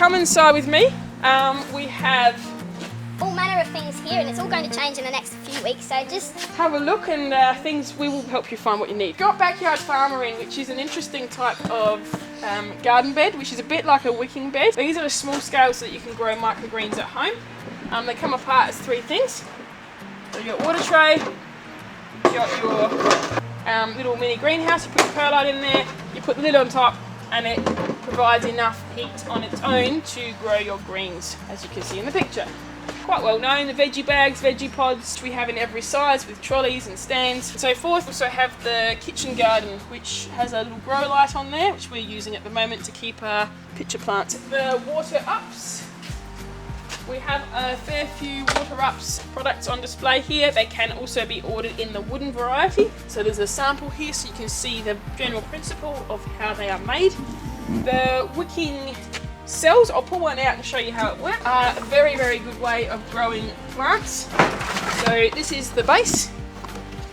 come inside with me. We have all manner of things here, and it's all going to change in the next few weeks, so just have a look, and we will help you find what you need. Got backyard farmering, which is an interesting type of garden bed, which is a bit like a wicking bed. These are a small scale so that you can grow microgreens at home. They come apart as three things. So you've got water tray, you've got your little mini greenhouse, you put your perlite in there, you put the lid on top, and it provides enough heat on its own to grow your greens, as you can see in the picture. Quite well known, the veggie bags, veggie pods we have in every size with trolleys and stands and so forth. We also have the kitchen garden, which has a little grow light on there, which we're using at the moment to keep our pitcher plants. The water ups, we have a fair few water ups products on display here. They can also be ordered in the wooden variety. So there's a sample here so you can see the general principle of how they are made. The wicking cells, I'll pull one out and show you how it works, are a very, very good way of growing plants. So this is the base.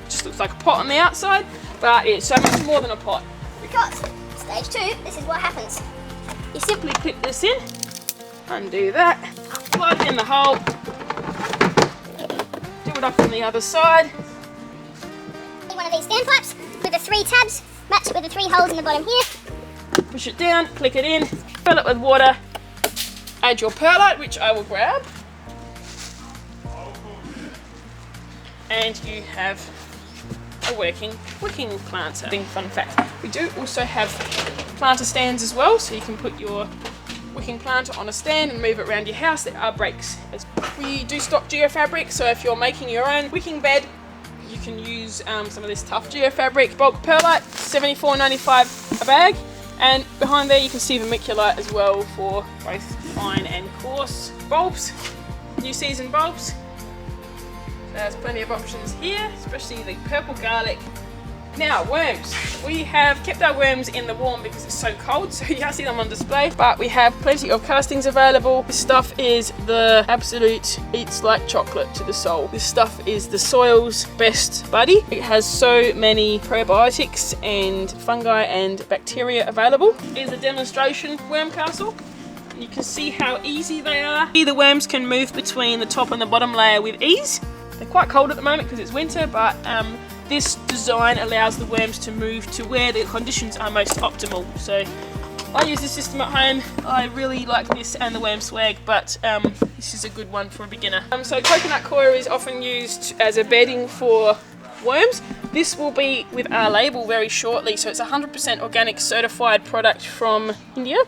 Just looks like a pot on the outside, but it's so much more than a pot. because stage 2, this is what happens. You simply clip this in, undo that, plug it in the hole, do it up on the other side. One of these stand pipes with the 3 tabs, match it with the 3 holes in the bottom here. Push it down, click it in, fill it with water, add your perlite, which I will grab, and you have a working wicking planter. Fun fact, we do also have planter stands as well, so you can put your wicking planter on a stand and move it around your house. There are breaks. We do stock geofabric, so if you're making your own wicking bed, you can use some of this tough geofabric. Bulk perlite, $74.95 a bag. And behind there you can see vermiculite as well for both fine and coarse. Bulbs, new season bulbs. There's plenty of options here, especially the purple garlic. Now, worms. We have kept our worms in the warm because it's so cold, so you can't see them on display. But we have plenty of castings available. This stuff is the absolute eats like chocolate to the soul. This stuff is the soil's best buddy. It has so many probiotics and fungi and bacteria available. Here's a demonstration worm castle. You can see how easy they are. The worms can move between the top and the bottom layer with ease. They're quite cold at the moment because it's winter, but this design allows the worms to move to where the conditions are most optimal. So I use this system at home. I really like this and the worm swag, but this is a good one for a beginner. So coconut coir is often used as a bedding for worms. This will be with our label very shortly, so it's 100% organic certified product from India.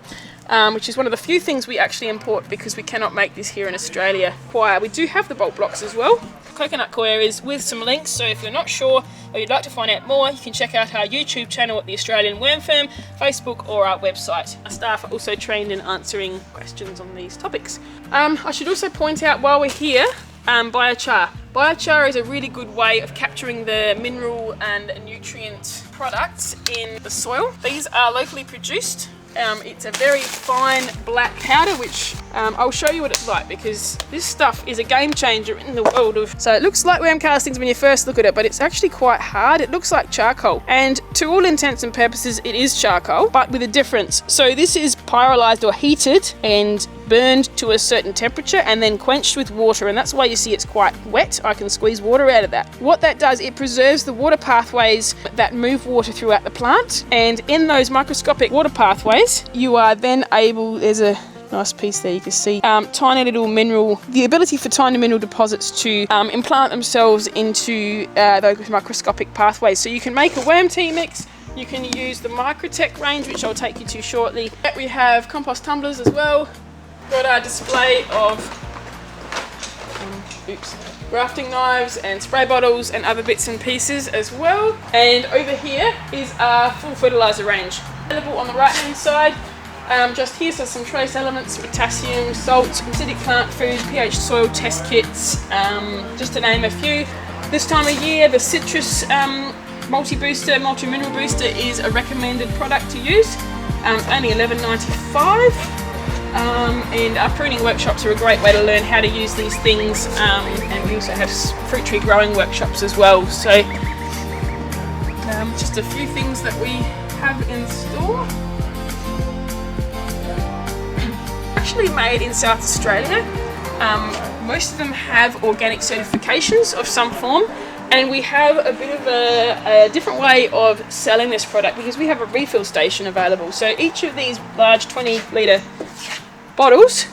Which is one of the few things we actually import because we cannot make this here in Australia. We do have the bulk blocks as well. Coconut coir is with some links, so if you're not sure or you'd like to find out more, you can check out our YouTube channel at the Australian Worm Firm, Facebook or our website. Our staff are also trained in answering questions on these topics. I should also point out while we're here, biochar. Biochar is a really good way of capturing the mineral and nutrient products in the soil. These are locally produced. It's a very fine black powder, which I'll show you what it's like, because this stuff is a game changer in the world of... So it looks like worm castings when you first look at it, but it's actually quite hard. It looks like charcoal, and to all intents and purposes it is charcoal, but with a difference. So this is pyrolyzed or heated and burned to a certain temperature and then quenched with water, and that's why you see it's quite wet. I can squeeze water out of that. What that does, it preserves the water pathways that move water throughout the plant, and in those microscopic water pathways you are then able, there's a nice piece there you can see, tiny little mineral, the ability for tiny mineral deposits to implant themselves into those microscopic pathways. So you can make a worm tea mix. You can use the Microtech range, which I'll take you to shortly. We have compost tumblers as well. Got our display of grafting knives and spray bottles and other bits and pieces as well. And over here is our full fertilizer range. Available on the right hand side. Just here, so some trace elements, potassium, salt, acidic plant food, pH soil test kits, just to name a few. This time of year, the citrus multi-booster, multi-mineral booster is a recommended product to use. Only $11.95. And our pruning workshops are a great way to learn how to use these things, and we also have fruit tree growing workshops as well. So just a few things that we have in store. actually made in South Australia. Most of them have organic certifications of some form, and we have a bit of a different way of selling this product because we have a refill station available. So each of these large 20-litre bottles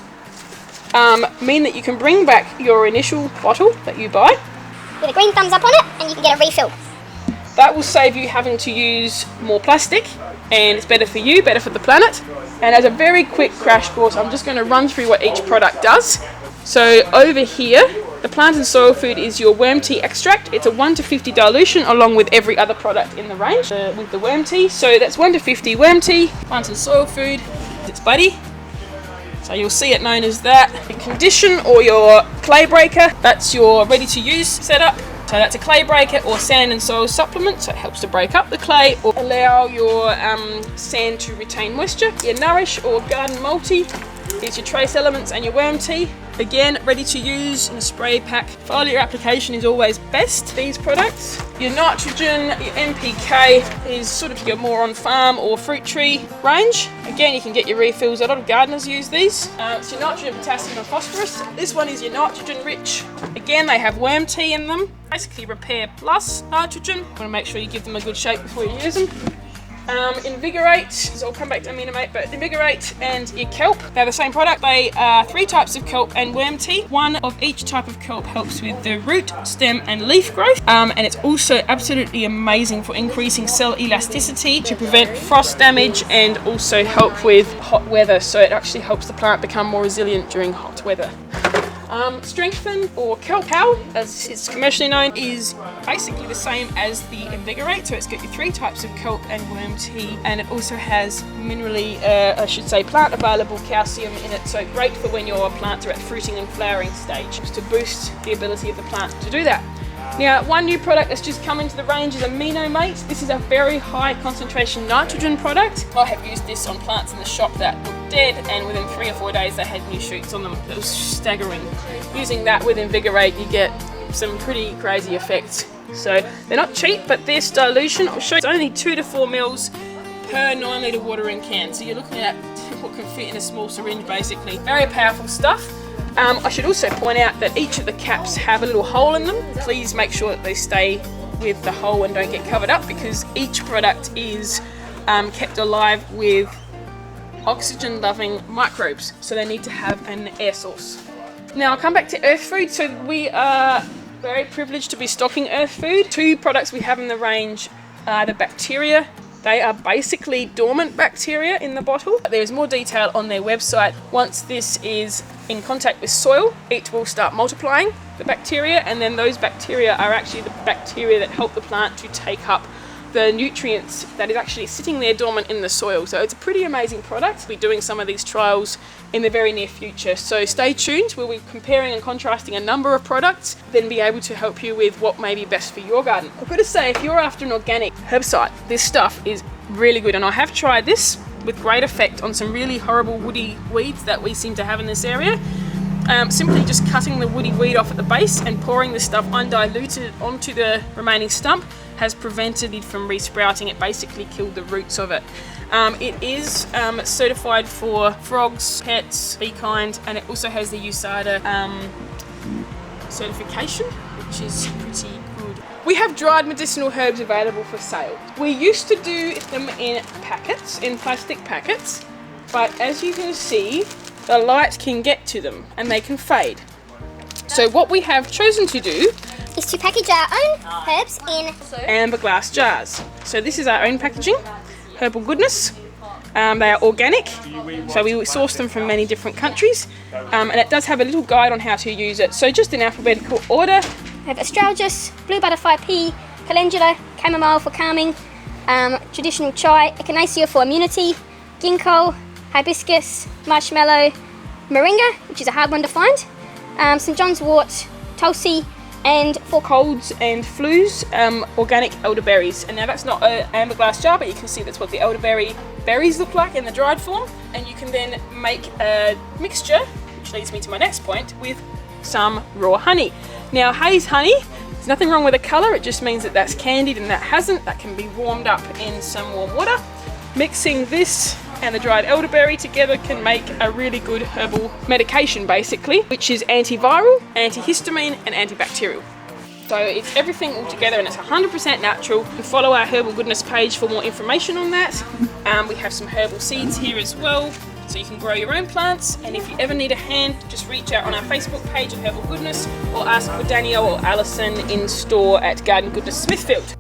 mean that you can bring back your initial bottle that you buy with a green thumbs up on it, and you can get a refill. That will save you having to use more plastic, and it's better for you, better for the planet. And as a very quick crash course, I'm just going to run through what each product does. So over here, the plant and soil food is your worm tea extract. It's a 1 to 50 dilution along with every other product in the range with the worm tea. So that's 1 to 50 worm tea. Plant and soil food, it's buddy. So you'll see it known as that. The condition or your clay breaker, that's your ready to use setup. So that's a clay breaker or sand and soil supplement, so it helps to break up the clay or allow your sand to retain moisture. Your Nourish or Garden Multi is your trace elements and your worm tea. Again, ready to use in a spray pack. Foliar application is always best, these products. Your nitrogen, your NPK is sort of your more on farm or fruit tree range. Again, you can get your refills. A lot of gardeners use these. It's your nitrogen, potassium and phosphorus. This one is your nitrogen rich. Again, they have worm tea in them. Basically repair plus nitrogen. You want to make sure you give them a good shake before you use them. Invigorate, so I'll come back to Aminamate, but Invigorate and your kelp, they're the same product. They are 3 types of kelp and worm tea. One of each type of kelp helps with the root, stem and leaf growth, and it's also absolutely amazing for increasing cell elasticity to prevent frost damage and also help with hot weather, so it actually helps the plant become more resilient during hot weather. Strengthen or kelp cow, as it's commercially known, is basically the same as the Invigorate. So it's got your 3 types of kelp and worm tea, and it also has minerally, plant available calcium in it. So great for when your plants are at the fruiting and flowering stage, just to boost the ability of the plant to do that. Now, one new product that's just come into the range is Aminamate. This is a very high concentration nitrogen product. I have used this on plants in the shop that looked dead, and within 3 or 4 days they had new shoots on them. It was staggering. Using that with Invigorate, you get some pretty crazy effects. So they're not cheap, but this dilution, I'll show you, it's only 2 to 4 mils per 9 litre watering can. So you're looking at what can fit in a small syringe basically. Very powerful stuff. I should also point out that each of the caps have a little hole in them. Please make sure that they stay with the hole and don't get covered up, because each product is kept alive with oxygen-loving microbes, so they need to have an air source. Now I'll come back to earth food. So we are very privileged to be stocking earth food. 2 products we have in the range are the bacteria. They are basically dormant bacteria in the bottle. There's more detail on their website. Once this is in contact with soil, it will start multiplying, the bacteria, and then those bacteria are actually the bacteria that help the plant to take up the nutrients that is actually sitting there dormant in the soil. So it's a pretty amazing product. We'll be doing some of these trials in the very near future. So stay tuned. We'll be comparing and contrasting a number of products, then be able to help you with what may be best for your garden. I've got to say, if you're after an organic herbicide, this stuff is really good. And I have tried this with great effect on some really horrible woody weeds that we seem to have in this area. Simply just cutting the woody weed off at the base and pouring this stuff undiluted onto the remaining stump has prevented it from resprouting. It basically killed the roots of it. It is certified for frogs, pets, bee kind, and it also has the USADA certification, which is pretty good. We have dried medicinal herbs available for sale. We used to do them in packets, in plastic packets, but as you can see, the light can get to them and they can fade. So what we have chosen to do is to package our own herbs in amber glass jars. So this is our own packaging, Garden Goodness. They are organic, so we source them from many different countries, and it does have a little guide on how to use it. So just in alphabetical order, we have astragalus, blue butterfly pea, calendula, chamomile for calming, traditional chai, echinacea for immunity, ginkgo, hibiscus, marshmallow, moringa, which is a hard one to find, St. John's wort, tulsi, and for colds and flus, organic elderberries. And now that's not an amber glass jar, but you can see that's what the elderberry berries look like in the dried form. And you can then make a mixture, which leads me to my next point, with some raw honey. Now haze honey, there's nothing wrong with the colour, it just means that that's candied and that hasn't. That can be warmed up in some warm water. Mixing this and the dried elderberry together can make a really good herbal medication basically, which is antiviral, antihistamine and antibacterial. So it's everything all together and it's 100% natural. You follow our Herbal Goodness page for more information on that. We have some herbal seeds here as well, so you can grow your own plants. And if you ever need a hand, just reach out on our Facebook page at Herbal Goodness or ask for Danielle or Alison in store at Garden Goodness Smithfield.